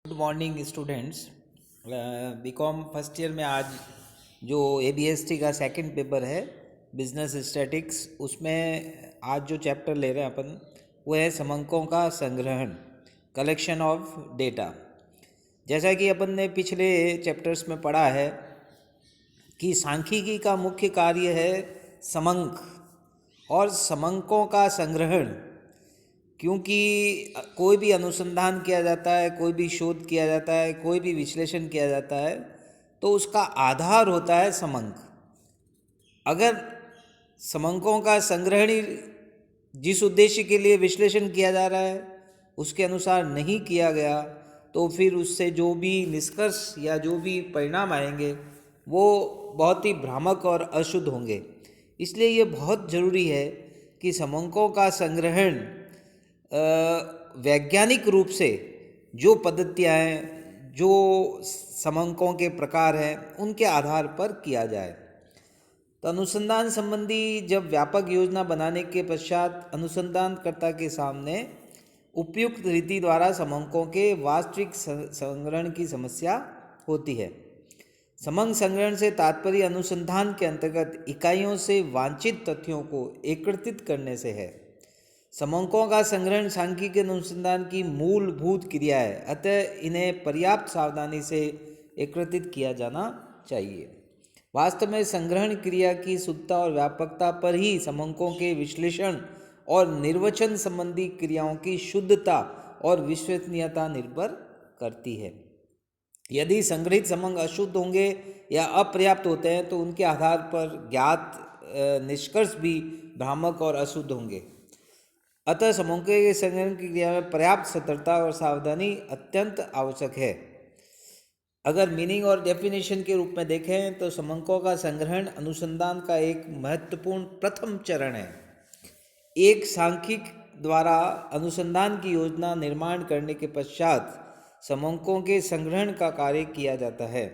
Good morning students. BCom first year में आज जो एबीएसटी का सेकंड पेपर है बिजनेस स्टैटिक्स, उसमें आज जो चैप्टर ले रहे हैं अपन वो है समंकों का संग्रहण, कलेक्शन ऑफ डेटा। जैसा कि अपन ने पिछले चैप्टर्स में पढ़ा है कि सांख्यिकी का मुख्य कार्य है समंक और समंकों का संग्रहण। क्योंकि कोई भी अनुसंधान किया जाता है, कोई भी शोध किया जाता है, कोई भी विश्लेषण किया जाता है तो उसका आधार होता है समंक। अगर समंकों का संग्रहण ही जिस उद्देश्य के लिए विश्लेषण किया जा रहा है उसके अनुसार नहीं किया गया तो फिर उससे जो भी निष्कर्ष या जो भी परिणाम आएंगे वो बहुत ही भ्रामक और अशुद्ध होंगे। इसलिए ये बहुत ज़रूरी है कि समंकों का संग्रहण वैज्ञानिक रूप से जो पद्धतियाँ हैं, जो समंकों के प्रकार हैं, उनके आधार पर किया जाए। तो अनुसंधान संबंधी जब व्यापक योजना बनाने के पश्चात अनुसंधानकर्ता के सामने उपयुक्त रीति द्वारा समंकों के वास्तविक संग्रहण की समस्या होती है। समंक संग्रहण से तात्पर्य अनुसंधान के अंतर्गत इकाइयों से वांछित तथ्यों को एकत्रित करने से है। समंकों का संग्रहण सांख्यिकी अनुसंधान की मूलभूत क्रिया है, अतः इन्हें पर्याप्त सावधानी से एकत्रित किया जाना चाहिए। वास्तव में संग्रहण क्रिया की शुद्धता और व्यापकता पर ही समंकों के विश्लेषण और निर्वचन संबंधी क्रियाओं की शुद्धता और विश्वसनीयता निर्भर करती है। यदि संग्रहित समंक अशुद्ध होंगे या अपर्याप्त होते हैं तो उनके आधार पर ज्ञात निष्कर्ष भी भ्रामक और अशुद्ध होंगे। अतः समंकों के संग्रहण की क्रिया में पर्याप्त सतर्कता और सावधानी अत्यंत आवश्यक है। अगर मीनिंग और डेफिनेशन के रूप में देखें तो समंकों का संग्रहण अनुसंधान का एक महत्वपूर्ण प्रथम चरण है। एक सांख्यिक द्वारा अनुसंधान की योजना निर्माण करने के पश्चात समंकों के संग्रहण का कार्य किया जाता है।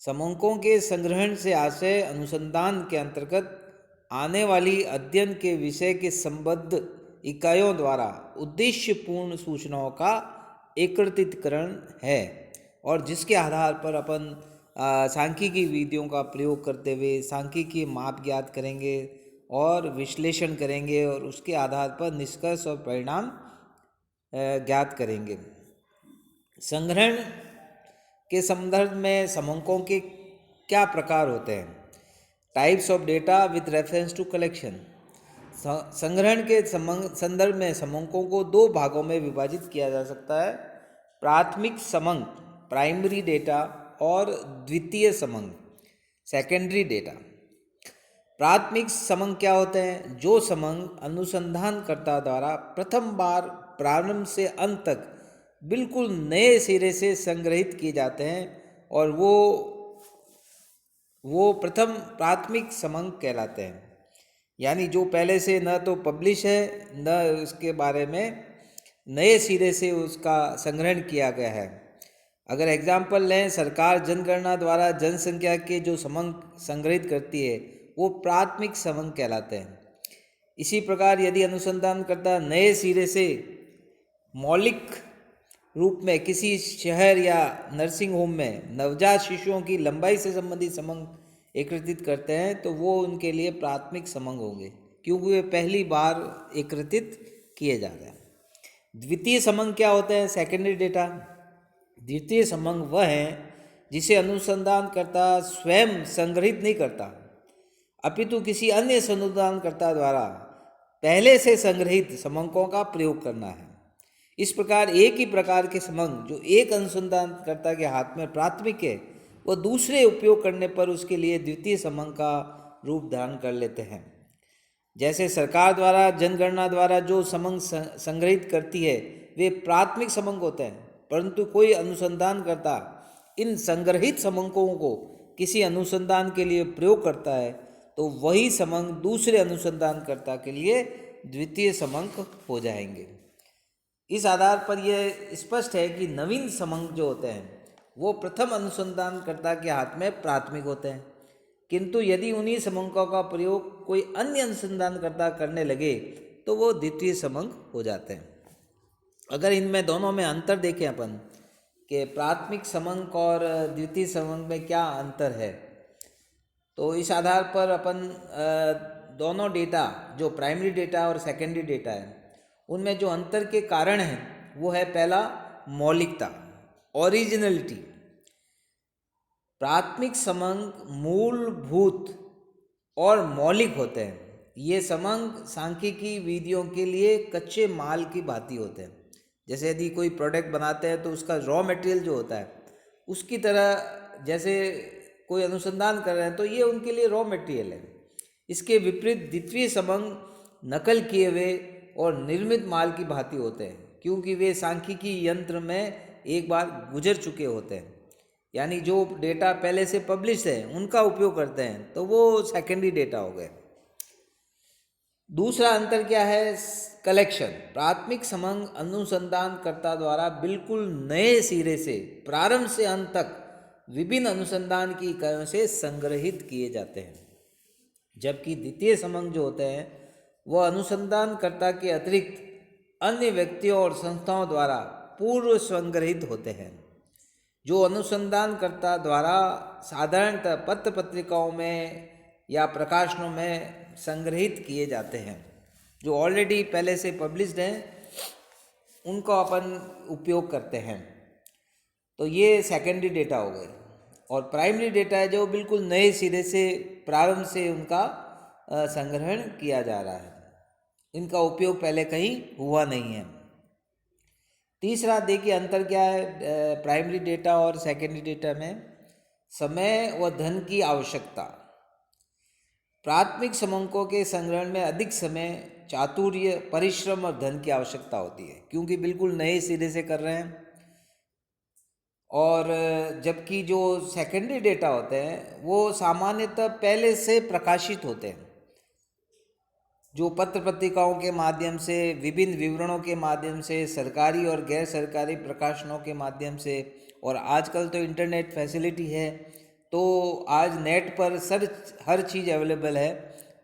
समंकों के संग्रहण से आशय अनुसंधान के अंतर्गत आने वाली अध्ययन के विषय के संबद्ध इकाइयों द्वारा उद्देश्यपूर्ण सूचनाओं का एकत्रीकरण है और जिसके आधार पर अपन सांख्यिकी विधियों का प्रयोग करते हुए सांख्यिकी माप ज्ञात करेंगे और विश्लेषण करेंगे और उसके आधार पर निष्कर्ष और परिणाम ज्ञात करेंगे। संग्रहण के संदर्भ में समंकों के क्या प्रकार होते हैं? Types of data with reference to collection. संग्रहण के संदर्भ में समंकों को दो भागों में विभाजित किया जा सकता है: प्राथमिक समंक प्राइमरी डेटा और द्वितीय समंक सेकेंडरी डेटा। प्राथमिक समंक क्या होते हैं? जो समंक अनुसंधानकर्ता द्वारा प्रथम बार प्रारंभ से अंत तक बिल्कुल नए सिरे से संग्रहित किए जाते हैं और वो प्रथम प्राथमिक समंक कहलाते हैं। यानी जो पहले से न तो पब्लिश है न उसके बारे में नए सिरे से उसका संग्रहण किया गया है। अगर एग्जाम्पल लें, सरकार जनगणना द्वारा जनसंख्या के जो समंक संग्रहित करती है वो प्राथमिक समंक कहलाते हैं। इसी प्रकार यदि अनुसंधानकर्ता नए सिरे से मौलिक रूप में किसी शहर या नर्सिंग होम में नवजात शिशुओं की लंबाई से संबंधित समंक एकत्रित करते हैं तो वो उनके लिए प्राथमिक समंक होंगे क्योंकि वे पहली बार एकत्रित किए जा रहे हैं। द्वितीय समंक क्या होते हैं? Secondary data. द्वितीय समंक वह है जिसे अनुसंधानकर्ता स्वयं संग्रहित नहीं करता अपितु किसी अन्य अनुसंधानकर्ता द्वारा पहले से संग्रहित समंकों का प्रयोग करना है। इस प्रकार एक ही प्रकार के समंक जो एक अनुसंधानकर्ता के हाथ में प्राथमिक है वह दूसरे उपयोग करने पर उसके लिए द्वितीय समंक का रूप धारण कर लेते हैं। जैसे सरकार द्वारा जनगणना द्वारा जो समंक संग्रहित करती है वे प्राथमिक समंक होते हैं, परंतु कोई अनुसंधानकर्ता इन संग्रहित समंकों को किसी अनुसंधान के लिए प्रयोग करता है तो वही समंक दूसरे अनुसंधानकर्ता के लिए द्वितीय समंक हो जाएंगे। इस आधार पर यह स्पष्ट है कि नवीन समंक जो होते हैं वो प्रथम अनुसंधानकर्ता के हाथ में प्राथमिक होते हैं, किंतु यदि उन्हीं समंकों का प्रयोग कोई अन्य अनुसंधानकर्ता करने लगे तो वो द्वितीय समंक हो जाते हैं। अगर इनमें दोनों में अंतर देखें अपन कि प्राथमिक समंक और द्वितीय समंक में क्या अंतर है। तो इस आधार पर अपन दोनों डेटा, जो प्राइमरी डेटा और सेकेंडरी डेटा है, उनमें जो अंतर के कारण हैं वो है पहला मौलिकता, ओरिजिनलिटी। प्राथमिक समंक मूलभूत और मौलिक होते हैं। ये समंक सांख्यिकी विधियों के लिए कच्चे माल की भांति होते हैं। जैसे यदि कोई प्रोडक्ट बनाते हैं तो उसका रॉ मटेरियल जो होता है उसकी तरह, जैसे कोई अनुसंधान कर रहे हैं तो ये उनके लिए रॉ मटेरियल है। इसके विपरीत द्वितीय समंक नकल किए हुए और निर्मित माल की भांति होते हैं, क्योंकि वे सांख्यिकी यंत्र में एक बार गुजर चुके होते हैं। यानी जो डेटा पहले से पब्लिश है उनका उपयोग करते हैं, तो वो सेकेंडरी डेटा हो गए। दूसरा अंतर क्या है? कलेक्शन। प्राथमिक समंक अनुसंधानकर्ता द्वारा बिल्कुल नए सिरे से प्रारंभ से अंत तक विभिन्न अनुसंधान की इकाइयों से संग्रहित किए जाते हैं, जबकि द्वितीय समंक जो होते हैं वह अनुसंधानकर्ता के अतिरिक्त अन्य व्यक्तियों और संस्थाओं द्वारा पूर्व संग्रहित होते हैं, जो अनुसंधानकर्ता द्वारा साधारणतः पत्र पत्रिकाओं में या प्रकाशनों में संग्रहित किए जाते हैं। जो ऑलरेडी पहले से पब्लिश्ड हैं उनको अपन उपयोग करते हैं। तो ये सेकेंडरी डेटा हो गए। और प्राइमरी डेटा है जो बिल्कुल नए सिरे से प्रारंभ से उनका संग्रहण किया जा रहा है, इनका उपयोग पहले कहीं हुआ नहीं है। तीसरा देखिए अंतर क्या है प्राइमरी डेटा और सेकेंडरी डेटा में? समय व धन की आवश्यकता। प्राथमिक समंकों के संग्रहण में अधिक समय, चातुर्य, परिश्रम और धन की आवश्यकता होती है, क्योंकि बिल्कुल नए सिरे से कर रहे हैं। और जबकि जो सेकेंडरी डेटा होते हैं वो सामान्यतः पहले से प्रकाशित होते हैं, जो पत्र पत्रिकाओं के माध्यम से, विभिन्न विवरणों के माध्यम से, सरकारी और गैर सरकारी प्रकाशनों के माध्यम से। और आजकल तो इंटरनेट फैसिलिटी है, तो आज नेट पर सर्च हर चीज़ अवेलेबल है,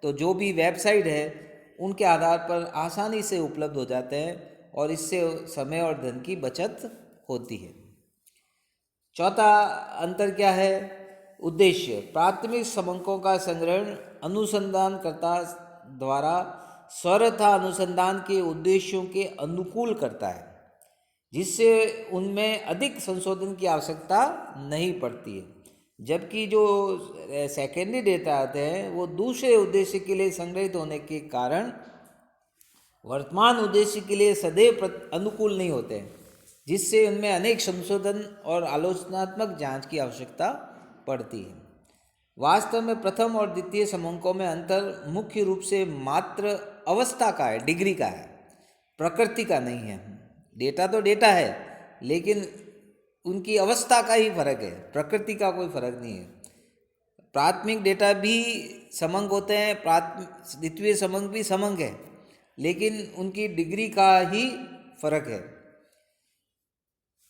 तो जो भी वेबसाइट है उनके आधार पर आसानी से उपलब्ध हो जाते हैं और इससे समय और धन की बचत होती है। चौथा अंतर क्या है? उद्देश्य। प्राथमिक समंकों का संग्रहण अनुसंधानकर्ता द्वारा सर्वथा अनुसंधान के उद्देश्यों के अनुकूल करता है, जिससे उनमें अधिक संशोधन की आवश्यकता नहीं पड़ती है। जबकि जो सेकेंडरी डेटा आते हैं वो दूसरे उद्देश्य के लिए संग्रहित होने के कारण वर्तमान उद्देश्य के लिए सदैव अनुकूल नहीं होते हैं, जिससे उनमें अनेक संशोधन और आलोचनात्मक जांच की आवश्यकता पड़ती है। वास्तव में प्रथम और द्वितीय समंकों में अंतर मुख्य रूप से मात्र अवस्था का है, डिग्री का है, प्रकृति का नहीं है। डेटा तो डेटा है, लेकिन उनकी अवस्था का ही फर्क है, प्रकृति का कोई फर्क नहीं है। प्राथमिक डेटा भी समंक होते हैं, द्वितीय समंक भी समंक है, लेकिन उनकी डिग्री का ही फर्क है।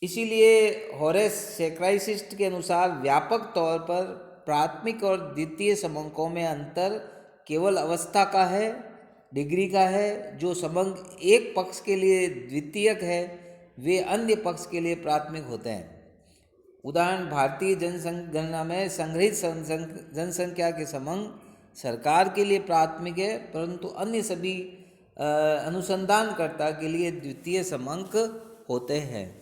इसीलिए होरेस सेक्राइसिस्ट के अनुसार व्यापक तौर पर प्राथमिक और द्वितीय समंकों में अंतर केवल अवस्था का है, डिग्री का है। जो समंक एक पक्ष के लिए द्वितीयक है वे अन्य पक्ष के लिए प्राथमिक होते हैं। उदाहरण, भारतीय जनगणना में संग्रहित जनसंख्या के समंक सरकार के लिए प्राथमिक है, परंतु अन्य सभी अनुसंधानकर्ता के लिए द्वितीय समंक होते हैं।